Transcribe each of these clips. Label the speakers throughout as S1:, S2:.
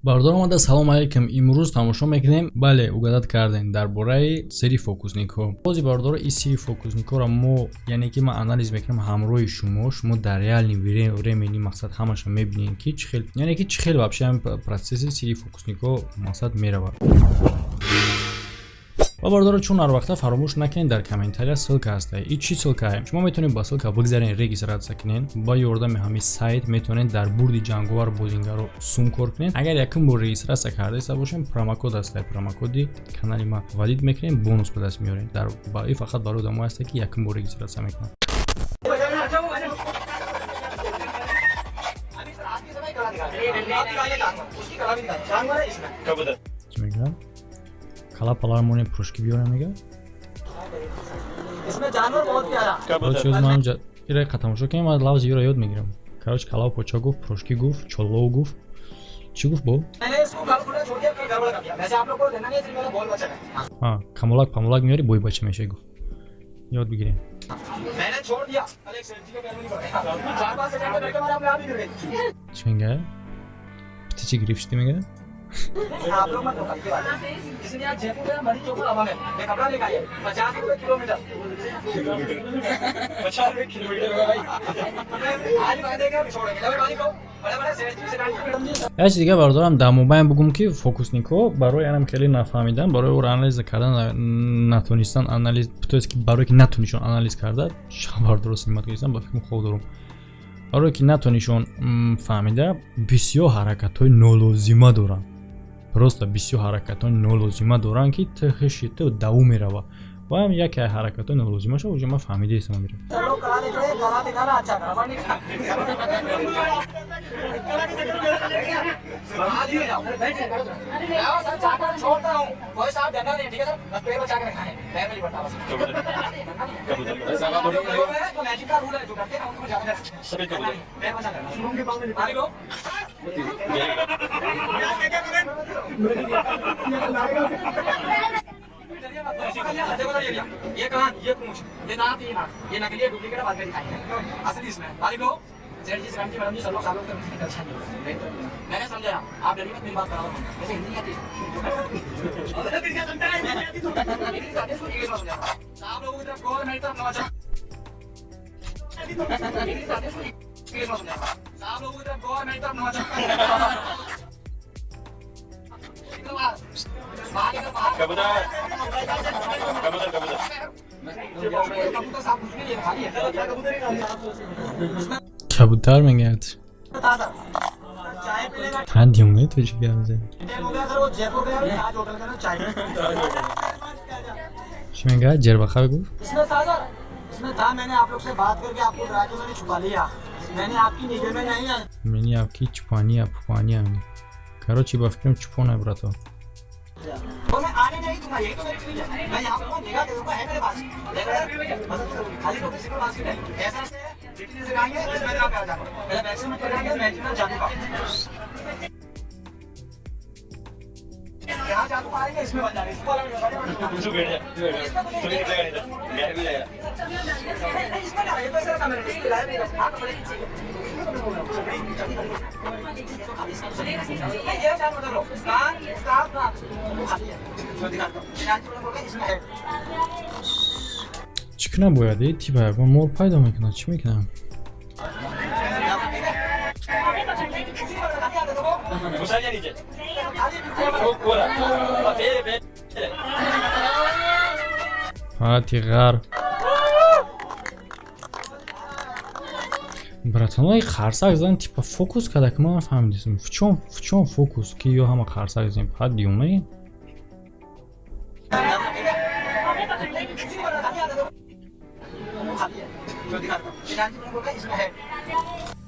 S1: Бардор омада, салом алейкум. Имрӯз тамошо мекунем. Бале, угадат кардем дар бораи сири фокусникҳо. Бози бардор ин сири фокусникҳоро мо, яъне ки ман анализ мекунам ҳамроҳи шумо. Шумо дар реални времени мақсад ҳамаша мебинем ки чӣ хел, яъне ки чӣ хел вообще процесси сири фокусникҳо мақсад меравад. ва бардор чун ҳар вақта фаромӯш накунед дар комментария ссилка ҳаста. И чӣ ссилка? Шумо метавонед ба ссилка бигзарен, регистратсия кунед. Ба ёрдами ҳамин сайт метавонед дар бурди ҷанговар бозингаро сум кор кунед. Агар якум бор регистратсия кардаиста бошем, промокод аст. Промокоди канали ма валид мекунем, бонус ба даст меорем. Дар ин фақат барои одамое аст ки якум бор регистратсия мекунанд. Чӣ мегӯяд? Кала палармоне прошки биёрем мега.
S2: इसमें जानवर बहुत प्यारा
S1: Короче, узмам ира тамошо кунем, ман лавзи юра ёд мегирам. Короче, кала поча гуфт, прошки гуфт, чолло гуфт. Чӣ гуфт бо?
S2: मैंने इसको कल खुला छोड़ दिया फिर गड़बड़ कर दिया वैसे आप लोग को देना नहीं है, सिर्फ मेरा बॉल बचा है
S1: ҳа, камолак памолак меёри, бой бача мешавӣ гуфт. ёд бигирем.
S2: मैंने छोड़ दिया कल एक सेल्फी का पैर में नहीं पड़ा 4-5 सेकंड में लड़के मारा अपने आप ही गिर गई
S1: Чӣ мегӯяд? птичи гирифт чӣ мегӯяд?
S2: आप लोग मत धोखा दीजिए इसलिए आज जयपुर गया मरी चौक हवा में ये कपड़ा लेकर आइए 50 रुपए किलोमीटर 50 रुपए किलोमीटर भाई आज वादे क्या छोड़ेंगे ले भाई को बड़े-बड़े सेल्फी से गाड़ी
S1: Я чиз дига бардорам дар мобайн бугум ки фокусникҳо барои анам хеле нафаҳмидан, барои ӯро анализ кардан натонистан анализ, то есть ки барое ки натонишон анализ карда, бардор симат гирифтан ба фикр хоб дорум. Барое ки натонишон фаҳмида, бисёр ҳаракатҳои нолозима доранд. Просто бисёр ҳаракатҳои нолозима доранд ки тхши ту давум мерава. ва яке ҳаракатҳои нолозимаша уҷа ман фаҳмидаистам мирам.
S2: लोग करा दिखाना अच्छा करा नहीं बना दिए जाओ बैठे आओ सर चाकर छोड़ता हूं कोई साहब डरना नहीं ठीक है सर बस पैर बचा के रखना है पैर में नहीं पड़ता बस कबूतर साला बड़ी है तो मैजिक का रूल है जो करते हैं उनको जाना सभी कबूतर पैर बचा के शुरू के पांव में पानी लो ये कान ये पूंछ ये नाक ये नकली है डुप्लीकेट बाद में दिखाएंगे असली इसमें तारीख लो सेठ जी श्रीराम जी मैडम जी सब लोग सालों से अच्छा नहीं मैंने समझा आप डरिए मत मेरी बात कराओ वैसे हिंदी आती है आप लोगों की तरफ गौर मेरी तरफ नवाजा आप लोगों की तरफ गौर मेरी तरफ नवाजा कबूतर कबूतर कबूतर
S1: Kabuttar megӯяд? ҳадди умед то чӣ гап мезанӣ? Чӣ мегӯяд? ҷербаха гуфт?
S2: इसमें था मैंने आप लोग से बात करके आपको डरा के मैंने छुपा लिया मैंने आपकी निगाह में नहीं आया
S1: Мени авки чупания пупания. Короче, ба фикрам чупона брато.
S2: तो मैं आने नहीं दूंगा यही तो मेरी चीज है मैं यहाँ पर निगाह दे दूंगा है मेरे पास खाली तो किसी को पास की नहीं ऐसा जितने से गाएंगे इसमें ना प्यार जाना पहले वैक्सीन में करेंगे मैच में जादू का यहाँ जादू मारेंगे इसमें बन जाएंगे इसको अलग तू बैठ जा तू निकलेगा नहीं मैं भी जाएगा इसमें ना ये तो ऐसा कैमरा इसको लाइव नहीं कर आप बड़े ये चार मतलब लो कान स्टार्ट ना वो खाली है जो दिखाता हूँ चार मतलब बोल इसमें है
S1: Чӣ кунам бояд? Типа ягон мол пайдо мекунад. Чӣ мекунам? Фати ғар. Братанои қарсак зан типа фокус када ки ман фаҳмидам. Фучон фокус ки ё ҳама қарсак зан ҳадди умаи.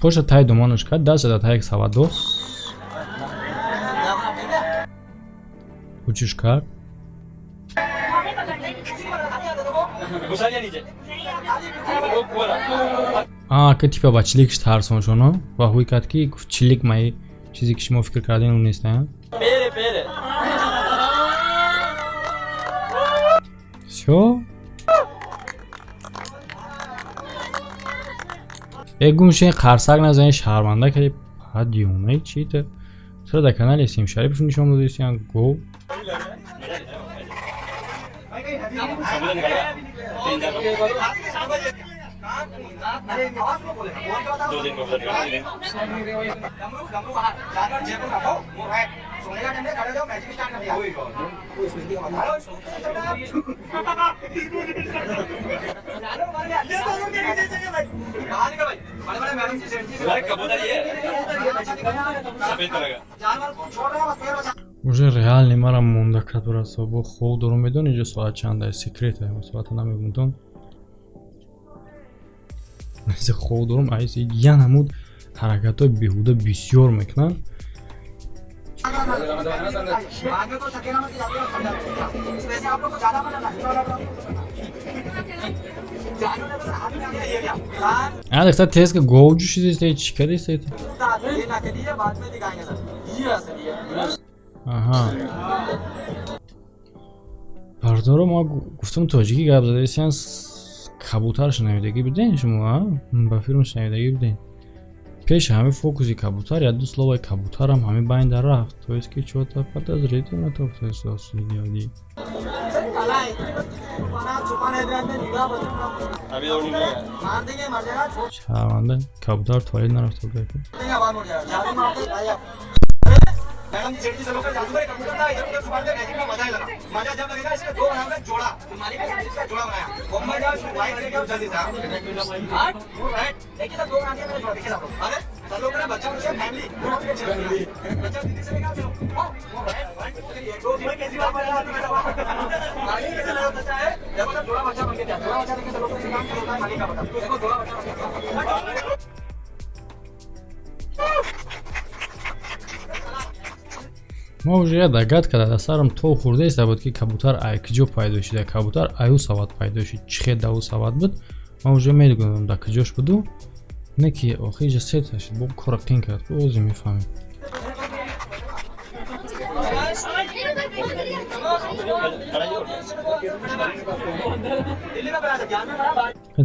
S1: Поша тай думонуш кард, даст зада тайк савадо. Учуш кард. Ки типа ба чиликш тарсоншоно ва ҳуй кард ки чилик маи чизе ки шумо фикр кардин он нест. Всё? ягумшин қарсак назани шаҳрванда кади ҳадди умаи чи та چرا در کانال اسیم شریف نشون دادیسیان گو уже реал немара монда кадура собо хоб дорум медон инҷо соат чанд аст секрет ам соата намегунтон аз хоб дорум айс ян ҳамуд ҳаракатои беҳуда бисёр мекунанд देखता तेज का गोजू शिदे चीज करे से आहा бардоро мо гуфтам тоҷикӣ гап задаисиян кабутар шунавидагӣ биден шумо ба филм шунавидагӣ биден пеш ҳами фокуси кабутар я ду словои кабутарам ҳами байн дар рафт то есть ки чота подозрительно то фесосиёди шарманда кабутар туалет нарафта буд मैडम जेडी से लोग जादू करे कंप्यूटर था इधर उधर सुबह में मैजिक का मजा ही लगा मजा जब लगेगा इसके दो नाम का जोड़ा मालिक ने इसका जोड़ा बनाया बॉम्बे जा वाइट लेके आओ जल्दी से हां वो राइट देखिए सब दो नाम के मैंने जोड़ा देखिए सब लोग अरे सब लोग ना बच्चा मुझे फैमिली बच्चा दीदी से लेके आओ वो राइट ये दो में कैसी बात कर रहा है मालिक कैसे लगा बच्चा है देखो सब जोड़ा बच्चा बन के जा जोड़ा बच्चा देखे सब लोग से काम करता है मालिक का बता देखो जोड़ा बच्चा мо уже я дагад карда сарам то хурда иста буд ки кабутар ай киҷо пайдо шуда кабутар аю сават пайдо шуд чихе даву сават буд мо уже медонам да киҷош буду не ки охиҷа сет шуд бо кора қин кард ози мефаҳмем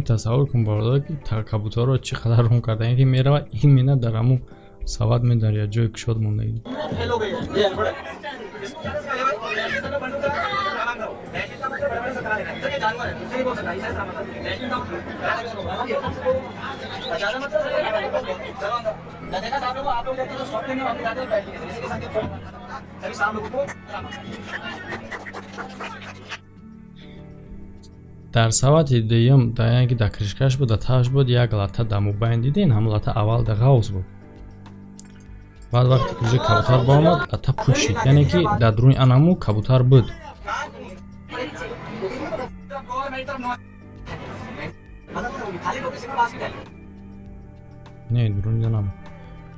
S1: тасаввур кун борода ки кабутарро чӣ қадар рум кардаем ки меравад ин мина дар ҳамун сават медар я ҷои кушод мондаги дар савати дуюм дар яке да кришкаш буд да таш буд як лата да мубайн дидин ҳамн лата аввал да ғавз буд баъд вақте ки уже кабутар боомад лата пушид яъне ки дар дуруни анаму кабутар буд не дуруни анам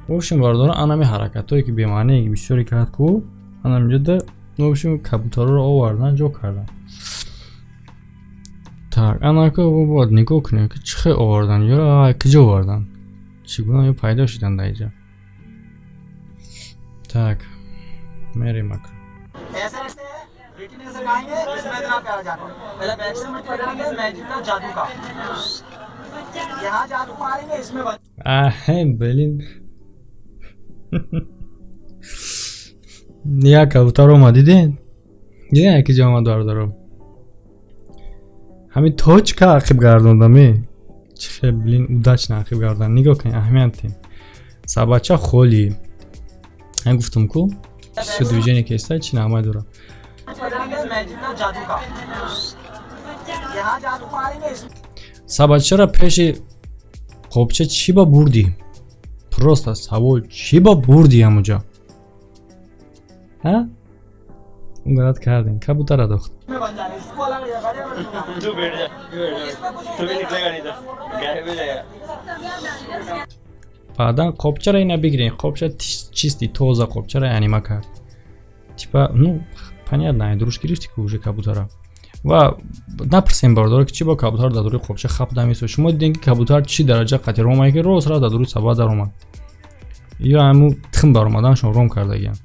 S1: вобшим бардора анами ҳаракатое ки бемаънае бисёре кард ку анам инҷода вобшим кабутарро овардан ҷо кардан так анака бояд нигоҳ кунем ки чӣ хел овардан ё киҷо овардан чӣ гуна ё пайдо шудан дар инҷа так мерем ак
S2: ऐसे ऐसे ब्रिटेन से गाएंगे इसमें इतना प्यारा जादू पहले बैक से मिट पकड़ेंगे मैजिक का जादू का यहाँ जादू मारेंगे इसमें
S1: आहे блин я кабутар омад диден диден яке ҷо омад бардорам ҳамин точка ақиб гардондаме чӣ хел блин удачно ақиб гардан нигоҳ кунед аҳамияти сабача холи ҳам гуфтам ку все движение ки еста чӣ намай дорам сабачара пеши қобча чӣ ба бурдӣ просто савол чӣ ба бурдӣ ҳамуҷо غلط کردین کبوتر را داخت بعدا قابچه را اینا بگیرین قابچه چیستی توزه قابچه را انیمه کرد типа ну понятно друж гирифти ки уже кабутара ва напрсем бардора ки чи ба кабутар дар дуруи қобча хап дамисо шумо диден ки кабутар чӣ дараҷа қатъи ром ки рост рафт дар дуруи саба даромад ё ҳамун тхм баромаданашон ром кардагиям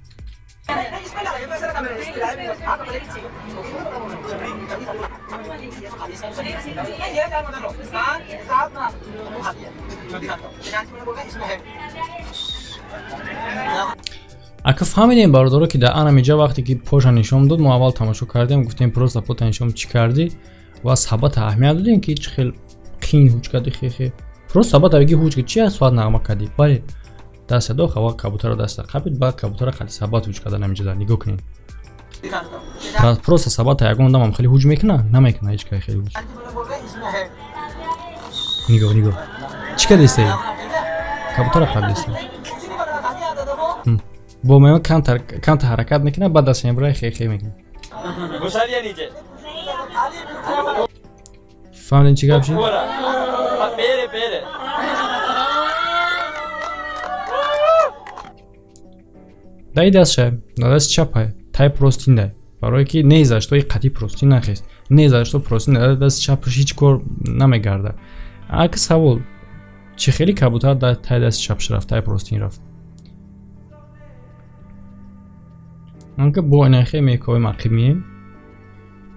S1: ака фаҳмидем бародаро ки дар анамиҷа вақте ки поша нишон дод мо аввал тамошо кардем гуфтем просто пота нишон чӣ кардӣ ва сабата аҳамият додем ки чӣ хел қин ҳуҷ кардӣ хе просто сабата биги ҳуҷ ки чи соат нағма кардӣ бале даста дохта ва кабутара даста қабид ба кабутара қали сабат ҳуҷ карда намиҷада нигоҳ кунед просто сабата ягон дамам хеле ҳуҷ мекуна намекуна ҳеҷ кай хеле ҳуҷ нигоҳ чӣ кардистаи кабутара қабдиста бо меон камта ҳаракат мекуна баъд дасташон бирай хе мекуна фаҳмидем чӣ гап шид дай дастша даст чапа тай простиндай барое ки незаштои қатӣ простин нахест незашто простин даст чапаш ҳеҷ кор намегарда ака савол чӣ хели кабутар тай дасти чапш рафт тай простин рафт анка бо инахе мекои мақиб мием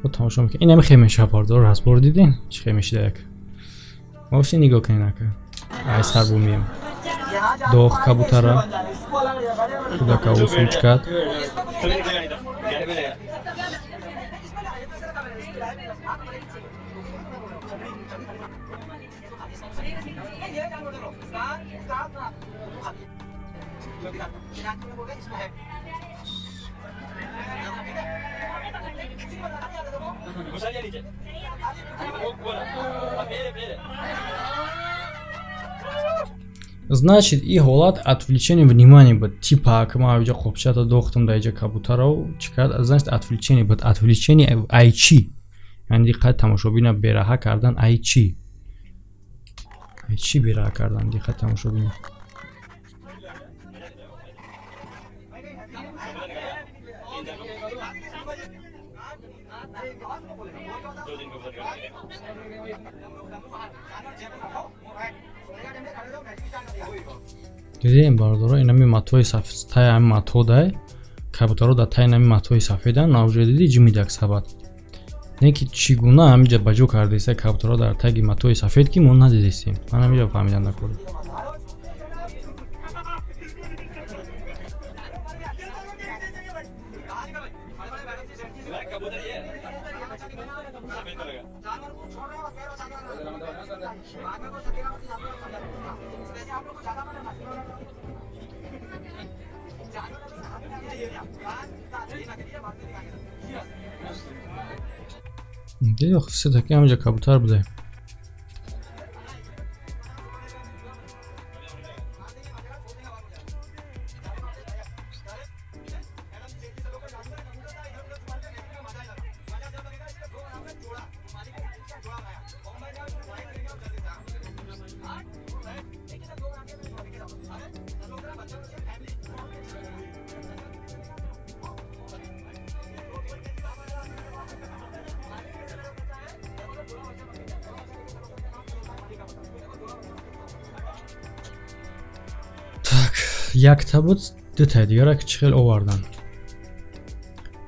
S1: бо тамошо мекунем инами хе мешабардор разбор дидем чӣ хе мешида як вобши нигоҳ кунед ака ай сар бо мием дох кабутара худака усуч кард значит и ҳолат отвлечение внимания буд типа ка ма авҷа қопчата дохтам дар иҷа кабутаро чӣ кард значит отвлечение буд отвлечение ай чӣ яъни диққат тамошобина бераҳа кардан ай чӣ бераҳа кардан диққат тамошобина дидем бародаро инами матои сафед тай ами мато дай кабутаро дар тай нами матои сафеда навҷоя диди ҷимидак сабат не ки чӣ гуна ҳамиҷа ба ҷо кардеста кабутаро дар таги матои сафед ки мо надидистем ман ҳамиҷа фаҳмидан накардам دیگه خصوصی تکی همینجا کبوتر بوده якта буд дута дигара ки чихел овардан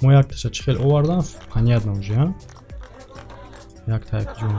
S1: мо якташа чихел овардан понятно уже якта як ҷон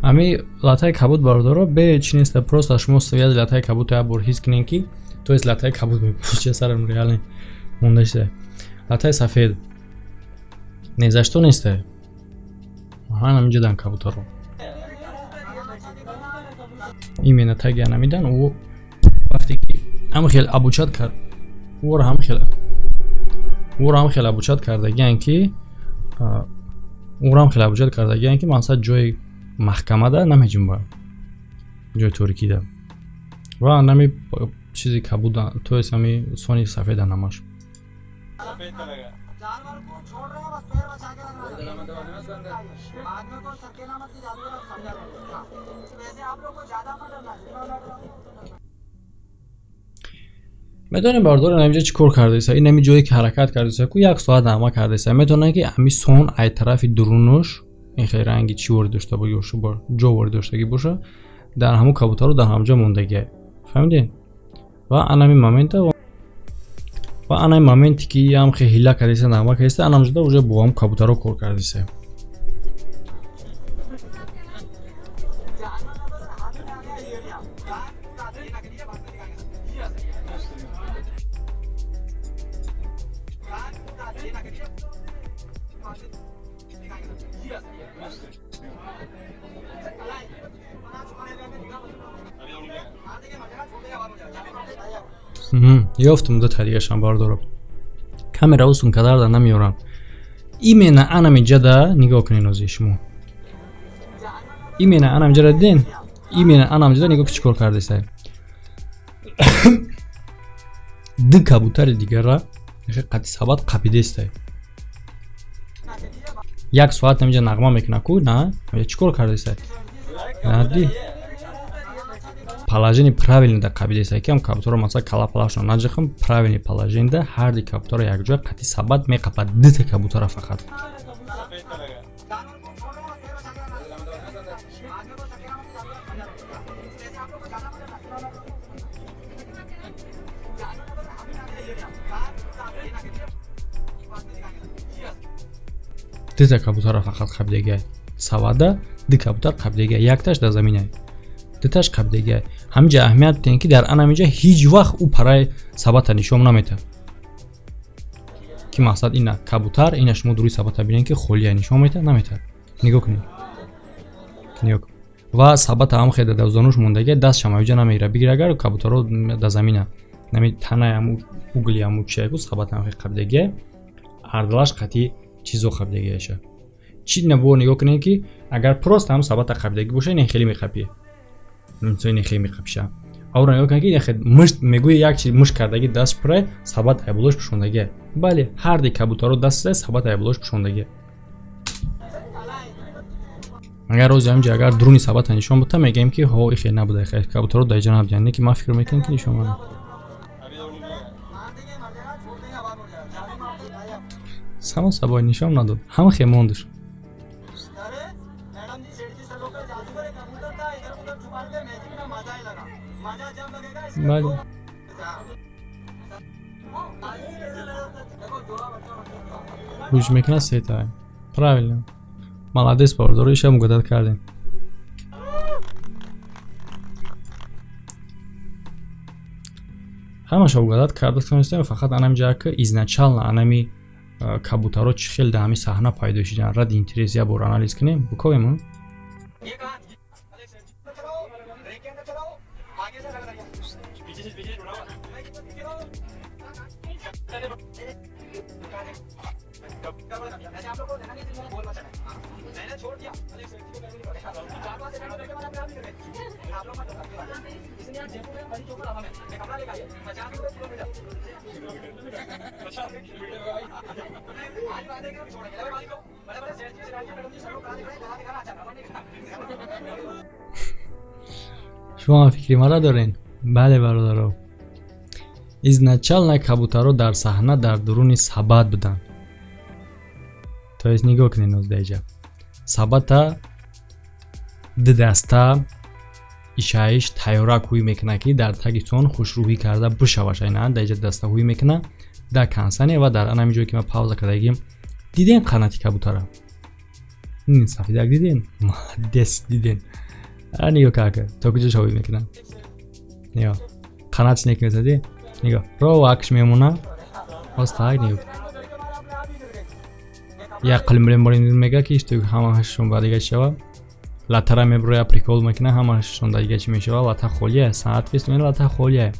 S1: ами латаи кабуд бародаро бе чи неста просто шумо свиязи латаи кабудро як бор ҳис кунед ки то есть латаи кабуд мепӯше сарам реально монда шуда латаи сафед не за что неста ҳан ҳаминҷа дан кабутаро именно таги анамидан у вақте ки ҳам хел абучат кард уро ҳам хел абучат кардагиан ки урам хеле абҷад кардагиан ки мақсад ҷои маҳкамада намеҷим ба ҷои торикида ва нами чизи кабуда то есть ами сони сафеда намаш
S2: जानवर को छोड़ रहे हैं बस पैर बचा के रखना आदमी को सकेला मत की जादू समझा वैसे आप लोग को ज्यादा मत डरना
S1: میدونی باردار اینجا چیکار کرده است این جایی که حرکت کرده است کو یک ساعت دعوا کرده است میتونه که امی سون ای طرف درونش این خیلی رنگی چی ورد داشته باشه با جو ورد داشته باشه در همون کبوتر رو در همونجا موندگی فهمیدین و انا این مومنت و انا این مومنتی که هم خیلی هیلا کرده است دعوا کرده است انا همونجا اونجا با هم کبوتر رو کار کرده است یافتم دو تا دیگه شان باردارم کامرا اون قدر دا نمیورم ایمنا انا میجدا نگاه کنین از شما ایمنا انا میجدا دین ایمنا انا میجدا نگاه چیکار کرده است دو کبوتر دیگه را قطعی ثبات قپیده است یک ساعت نمیجا نغمه میکنه کو نه چیکار کرده است نه положение правильно қабидеса ки ам кабутора масала кала палашно наҷахам правильно положение ҳарди кабутора якҷоя қати сабат меқапад дита кабутора фақат дита кабутора фақат қабидега савада ди кабутар қабидега якташ дар замине دتاش قبدگی همجا اهمیت دین که در انامینجا هیچ وقت او پرای ثبات نشون نمیده که مقصد اینه کبوتر اینا شما دوری ثبات ببینین که خولیه نشون میده نمیده نگاه کنید نگاه و ثبات هم خیلی در زانوش موندگی دست شما اینجا نمیره بگیر اگر کبوتر رو در زمینه نمی تنه هم اوگلی هم چه کو ثبات هم خیلی قبدگی اردلاش قطعی چیزو قبدگیشه چی نبود نگاه کنید که اگر پروست هم ثبات قبدگی باشه این خیلی میخپیه این خیلی میخپشه اور نگاه کنید که خیلی مشت میگوی یک چیز مشت کردگی دست پره ثبات ایبولوش پشوندگی بله هر دی کبوتر رو دست ثبات ایبولوش پشوندگی اگر روزی همجا اگر درونی ثبات نشون بده میگیم که ها این خیلی نبوده خیلی کبوتر رو دایجا نبودن که ما فکر میکنیم که نشون سما سبای نشون نداد همه خیلی موندش بله روش میکنه سه تا правильно молодец باردار ایش هم گداد کردیم همه شو گداد کرده تونستیم فقط انم که ازначально انمی کبوترها چه خیلی در همین صحنه پیدا شدن رد اینترس یا بر آنالیز کنیم بکنیم شما فکری مرا دارین؟ بله برادرو ازначально کبوترها در صحنه در درون ثبات بودن تو از نگاه کنین از دیجا ثبات دسته ایشایش تیارا کوی میکنه که در تگیتون خوشروحی کرده بشوش اینا دیجا دسته کوی میکنه در کنسنه و در انمی جایی که ما پاوزا کردگیم دیدین قناتی کبوتره این سفیدک دیدین؟ مهدس دیدین نگاه کاکا تا کجا شوی میکنه نگاه قناتش نکنه زدی نگاه رو واکش میمونه واسه نگاه یا قلمرین بارین میگه که ایش توی همه هشتون بعدیگه شوا لطره میبروی پریکول میکنه همه هشتون دیگه چی میشوا لطه خولیه ساعت فیست میره لطه خولیه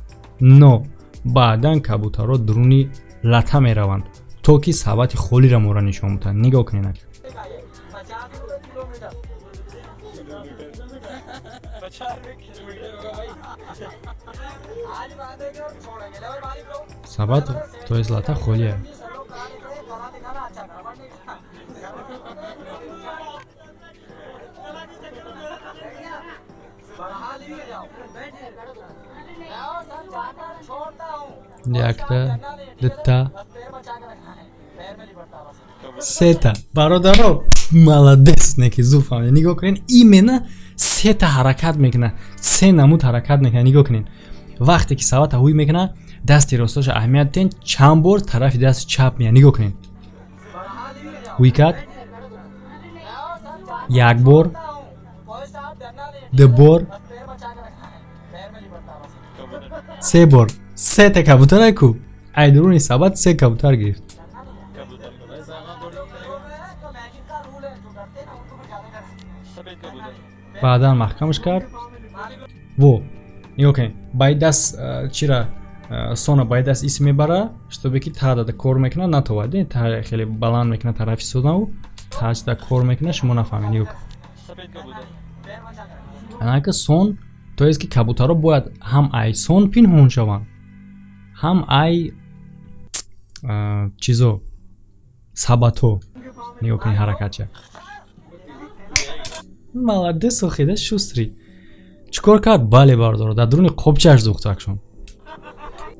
S1: نو بعدن کبوتر رو درونی لطه میروند تو که ثبات خولی را مورا نشون میتن نگاه کنین ثبات تو از لطه خولیه якта дта сета. бародаро молодец, неки зуд фаҳмед. нигоҳ кунед, именно сета ҳаракат мекунад, се намуд ҳаракат мекунад. нигоҳ кунед, вақте ки савата ҳуй мекунад, дасти росташ аҳамият ден, чанд бор тарафи дасти чап меяд. нигоҳ кунед, ҳуй кард, як бор, ду бор, се бор. сета кабутара ку айдуруни сабат се кабутар гирифт. баъдан маҳкамаш кард. во нигоҳ кунед, баи даст чира сона баи даст ис мебара, штобе ки та дада кор мекунад, натовад та хеле баланд мекунад тарафи сонаву тачда кор мекунад, шумо нафаҳмед. нигоҳ кунед, анака сон тоест ки кабутаро бояд ҳам ай сон пинҳон шаванд, ҳам ай чизо сабатҳо. нигоҳ кунед ҳаракатча. молодец охида шустри. чикор кард? бале бардор, дар дуруни қобчааш духт акшон.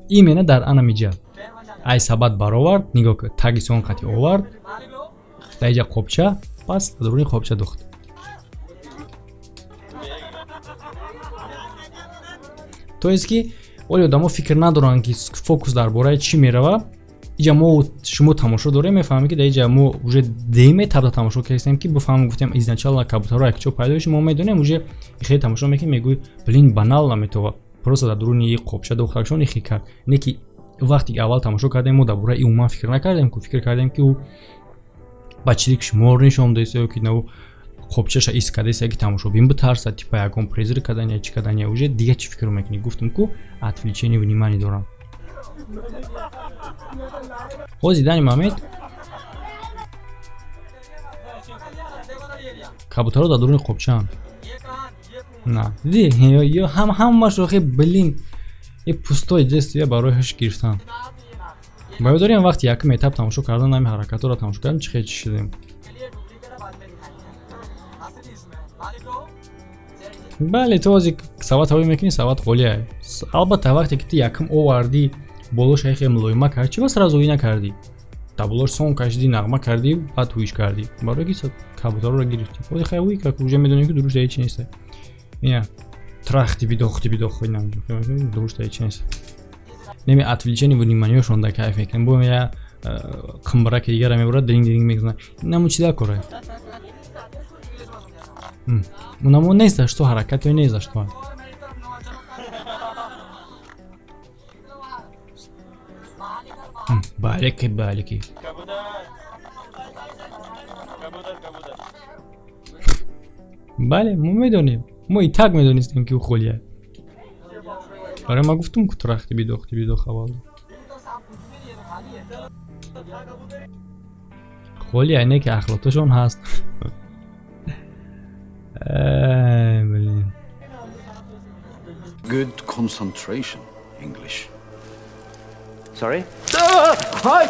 S1: именно дар ана миҷа ай сабат баровард. нигоҳ кунед, таги сон қати овард дар иҷа қобча, пас дар дуруни қобча духт. тоест ки оли одамо фикр надоранд ки фокус дар бораи чӣ мерава. иҷа мо шумо тамошо дорем, мефаҳмем ки дар иҷа мо уже деме табда тамошо кардем ки бифаҳмем, гуфтем изначально кабутаро якчо пайдо шуд, мо медонем уже ихе тамошо мекунем, мегӯй блин банал наметова, просто дар дуруни қобча дохтакшон ихе кард. не ки вақте ки аввал тамошо кардем мо дар бораи умуман фикр накардем, ку фикр кардем ки ӯ ба чирик шумор нишон дааст ё ки наву қобчаша искадаст ки тамошобин битарсад, типа ягон презир кадан я чӣ кадан я уже дига чӣ фикр мекунӣ. гуфтам ку отвлечение внимания дорам. ҳозир дани момент кабутаро дар дуруни қобчаанд. на диди ё ҳамаш охи блин е пустои дестия барои ҳуш гирифтан. ба ёд дорем вақти якум этап тамошо кардан ҳами ҳаракатҳоро тамошо кардем, чӣ хел чӣ шудем. бале ту ҳозир сават ҳавоӣ мекунӣ, сават ғолия. албатта вақте ки ту якум овардӣ, болош хеле мулоима кардӣ, чӣ ба сразу ҳуй накардӣ, табулош сон кашидӣ, нағма кардӣ, баъд ҳуиш кардӣ, барои ки кабутароро гирифтӣ. ҳозир хай ҳуй кард, уже медонем ки дуруш ҳеҷ нест. ина трахти бидохти дуруш ҳеҷ нест. неми отвлечение вниманиёшон да кайф мекунем. бо я қимбараки дигара мебарад, динг динг мекунад. намо чӣ да кора? намо нест, за што ҳаракат ё нест, за што. балеки балеки. бале мо медонем, мо и так медонистем ки ӯ холия. барои ма гуфтум ку трахти бидох аввал. холия не ки ахлоташон ҳаст. блин.
S3: Good concentration, English.
S2: Sorry?
S3: Hi!